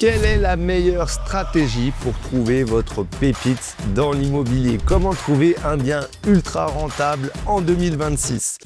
Quelle est la meilleure stratégie pour trouver votre pépite dans l'immobilier? Comment trouver un bien ultra rentable en 2026?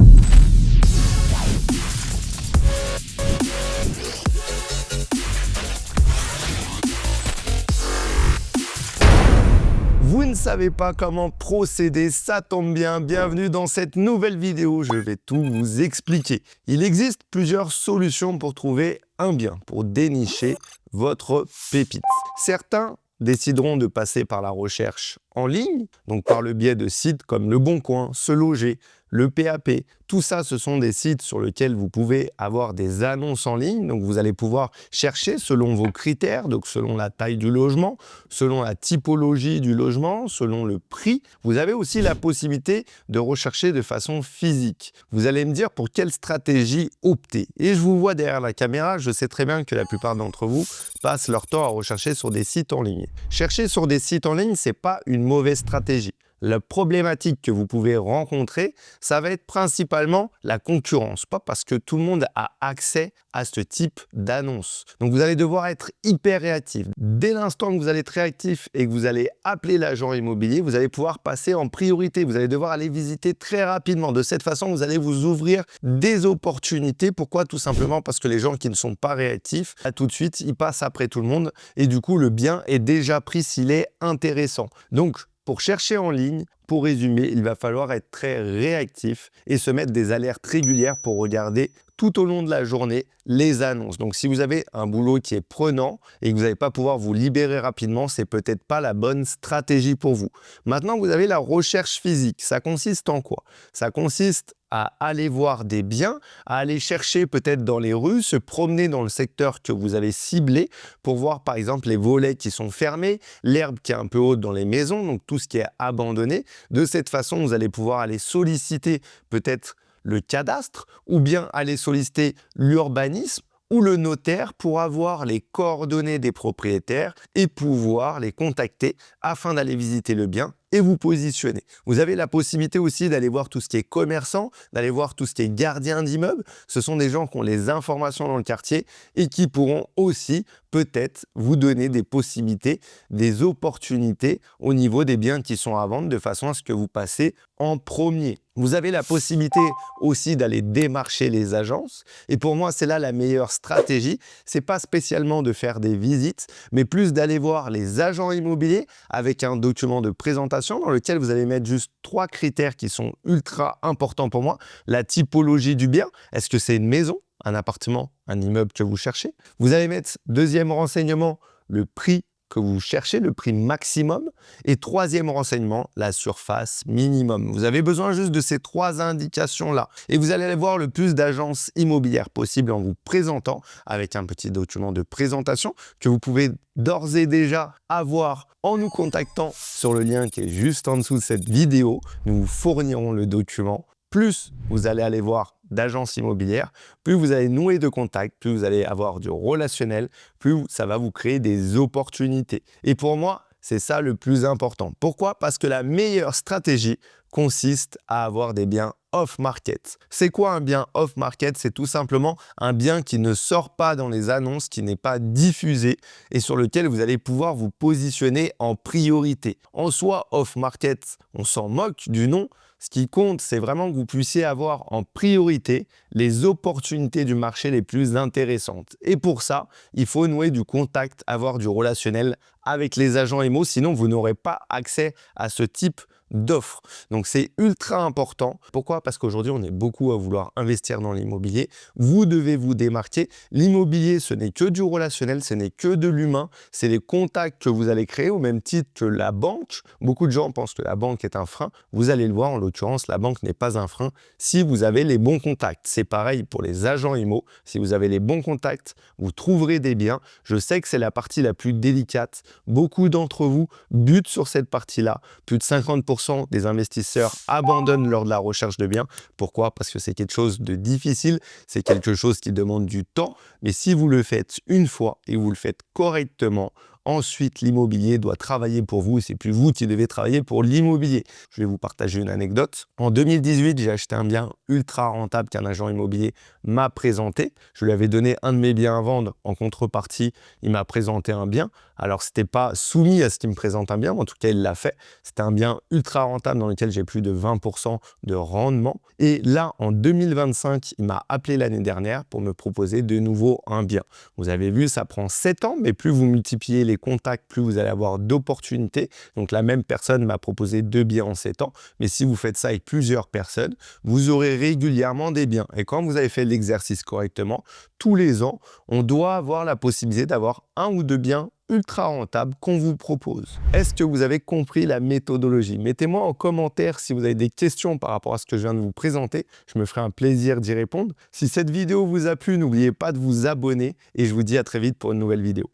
Vous ne savez pas comment procéder, ça tombe bien, bienvenue dans cette nouvelle vidéo, je vais tout vous expliquer. Il existe plusieurs solutions pour trouver un bien, pour dénicher votre pépite. Certains décideront de passer par la recherche en ligne, donc par le biais de sites comme Le Bon Coin, Se Loger, le PAP. Tout ça, ce sont des sites sur lesquels vous pouvez avoir des annonces en ligne. Donc, vous allez pouvoir chercher selon vos critères, donc selon la taille du logement, selon la typologie du logement, selon le prix. Vous avez aussi la possibilité de rechercher de façon physique. Vous allez me dire pour quelle stratégie opter. Et je vous vois derrière la caméra, je sais très bien que la plupart d'entre vous passent leur temps à rechercher sur des sites en ligne. Chercher sur des sites en ligne, ce n'est pas une mauvaise stratégie. La problématique que vous pouvez rencontrer, ça va être principalement la concurrence. Pas parce que tout le monde a accès à ce type d'annonce. Donc, vous allez devoir être hyper réactif. Dès l'instant que vous allez être réactif et que vous allez appeler l'agent immobilier, vous allez pouvoir passer en priorité. Vous allez devoir aller visiter très rapidement. De cette façon, vous allez vous ouvrir des opportunités. Pourquoi? Tout simplement parce que les gens qui ne sont pas réactifs, là, tout de suite, ils passent après tout le monde et du coup, le bien est déjà pris s'il est intéressant. Donc, pour chercher en ligne, pour résumer, il va falloir être très réactif et se mettre des alertes régulières pour regarder tout au long de la journée les annonces. Donc, si vous avez un boulot qui est prenant et que vous n'allez pas pouvoir vous libérer rapidement, c'est peut-être pas la bonne stratégie pour vous. Maintenant, vous avez la recherche physique. Ça consiste en quoi? Ça consiste à aller voir des biens, à aller chercher peut-être dans les rues, se promener dans le secteur que vous avez ciblé pour voir par exemple les volets qui sont fermés, l'herbe qui est un peu haute dans les maisons, donc tout ce qui est abandonné. De cette façon, vous allez pouvoir aller solliciter peut-être le cadastre ou bien aller solliciter l'urbanisme ou le notaire pour avoir les coordonnées des propriétaires et pouvoir les contacter afin d'aller visiter le bien et vous positionner. Vous avez la possibilité aussi d'aller voir tout ce qui est commerçant, d'aller voir tout ce qui est gardien d'immeuble. Ce sont des gens qui ont les informations dans le quartier et qui pourront aussi peut-être vous donner des possibilités, des opportunités au niveau des biens qui sont à vendre de façon à ce que vous passez en premier. Vous avez la possibilité aussi d'aller démarcher les agences et pour moi, c'est là la meilleure stratégie. C'est pas spécialement de faire des visites, mais plus d'aller voir les agents immobiliers avec un document de présentation dans lequel vous allez mettre juste 3 critères qui sont ultra importants pour moi. La typologie du bien, est-ce que c'est une maison, un appartement, un immeuble que vous cherchez? Vous allez mettre, deuxième renseignement, le prix que vous cherchez, le prix maximum. Et troisième renseignement, la surface minimum. Vous avez besoin juste de ces 3 indications-là. Et vous allez aller voir le plus d'agences immobilières possible en vous présentant avec un petit document de présentation que vous pouvez d'ores et déjà avoir en nous contactant sur le lien qui est juste en dessous de cette vidéo. Nous vous fournirons le document. Plus vous allez aller voir d'agences immobilières, plus vous allez nouer de contacts, plus vous allez avoir du relationnel, plus ça va vous créer des opportunités. Et pour moi, c'est ça le plus important. Pourquoi? Parce que la meilleure stratégie consiste à avoir des biens off-market. C'est quoi un bien off-market? C'est tout simplement un bien qui ne sort pas dans les annonces, qui n'est pas diffusé et sur lequel vous allez pouvoir vous positionner en priorité. En soi, off-market, on s'en moque du nom. Ce qui compte, c'est vraiment que vous puissiez avoir en priorité les opportunités du marché les plus intéressantes. Et pour ça, il faut nouer du contact, avoir du relationnel avec les agents IMO, sinon vous n'aurez pas accès à ce type d'offres. Donc, c'est ultra important. Pourquoi? Parce qu'aujourd'hui, on est beaucoup à vouloir investir dans l'immobilier. Vous devez vous démarquer. L'immobilier, ce n'est que du relationnel, ce n'est que de l'humain. C'est les contacts que vous allez créer au même titre que la banque. Beaucoup de gens pensent que la banque est un frein. Vous allez le voir, en l'occurrence, la banque n'est pas un frein si vous avez les bons contacts. C'est pareil pour les agents IMO. Si vous avez les bons contacts, vous trouverez des biens. Je sais que c'est la partie la plus délicate. Beaucoup d'entre vous butent sur cette partie-là. Plus de 50% des investisseurs abandonnent lors de la recherche de biens. Pourquoi? Parce que c'est quelque chose de difficile, c'est quelque chose qui demande du temps. Mais si vous le faites une fois et vous le faites correctement, Ensuite, l'immobilier doit travailler pour vous. C'est plus vous qui devez travailler pour l'immobilier. Je vais vous partager une anecdote. En 2018, j'ai acheté un bien ultra rentable qu'un agent immobilier m'a présenté. Je lui avais donné un de mes biens à vendre. En contrepartie, il m'a présenté un bien. Alors, ce n'était pas soumis à ce qu'il me présente un bien, mais en tout cas, il l'a fait. C'était un bien ultra rentable dans lequel j'ai plus de 20% de rendement. Et là, en 2025, il m'a appelé l'année dernière pour me proposer de nouveau un bien. Vous avez vu, ça prend 7 ans, mais plus vous multipliez les contacts, plus vous allez avoir d'opportunités. Donc, la même personne m'a proposé 2 biens en 7 ans. Mais si vous faites ça avec plusieurs personnes, vous aurez régulièrement des biens. Et quand vous avez fait l'exercice correctement, tous les ans, on doit avoir la possibilité d'avoir 1 ou 2 biens ultra rentable qu'on vous propose. Est-ce que vous avez compris la méthodologie? Mettez-moi en commentaire si vous avez des questions par rapport à ce que je viens de vous présenter. Je me ferai un plaisir d'y répondre. Si cette vidéo vous a plu, n'oubliez pas de vous abonner et je vous dis à très vite pour une nouvelle vidéo.